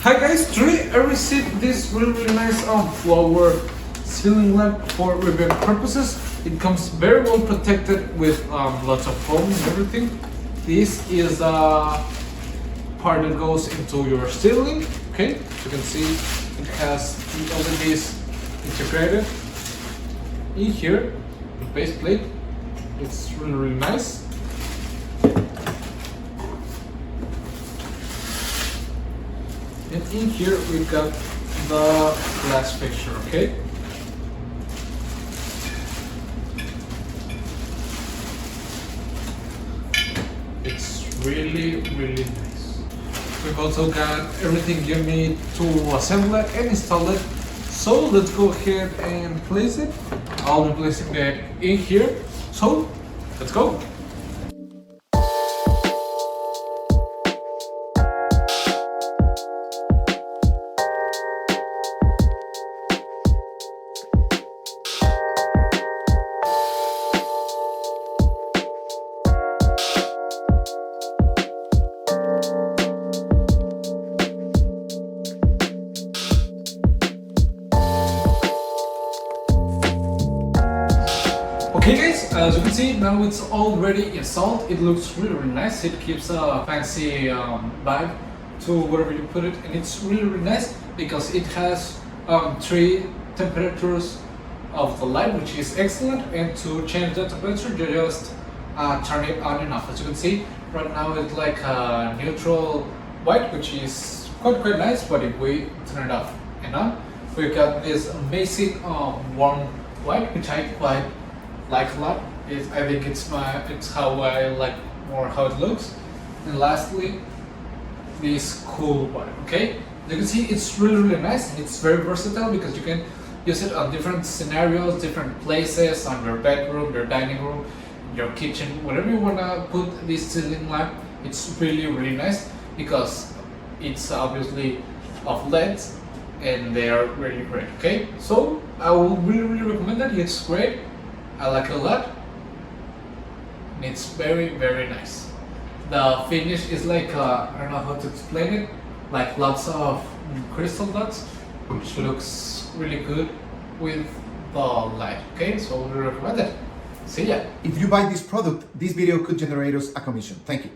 Hi guys, today I received this really nice flower ceiling lamp for review purposes. It comes very well protected with lots of foam and everything. This is a part that goes into your ceiling. Okay, as you can see, it has the LEDs integrated in here. The base plate, it's really nice. And in here we've got the glass fixture, okay? It's really nice. We've also got everything you need to assemble it and install it. So let's go ahead and place it. I'll be placing it in here. So let's go. Okay guys, as you can see, now it's already installed. It looks really nice. It gives a fancy vibe to wherever you put it, and it's really nice because it has 3 temperatures of the light, which is excellent. And to change the temperature, you just turn it on and off. As you can see, right now it's like a neutral white, which is quite nice. But if we turn it off and on, we've got this amazing warm white, which I quite like a lot. I think it's how I like more how it looks. And lastly, this cool one. Okay, you can see it's really nice, and it's very versatile because you can use it on different scenarios, different places, on your bedroom, your dining room, your kitchen, whatever you wanna put this ceiling lamp. It's really nice because it's obviously of LEDs and they are really great. Okay, so I will really recommend it. It's great. I like it a lot, and it's very nice. The finish is like I don't know how to explain it, like lots of crystal dots, which looks really good with the light. Okay, so we recommend it. See ya. If you buy this product, this video could generate us a commission. Thank you.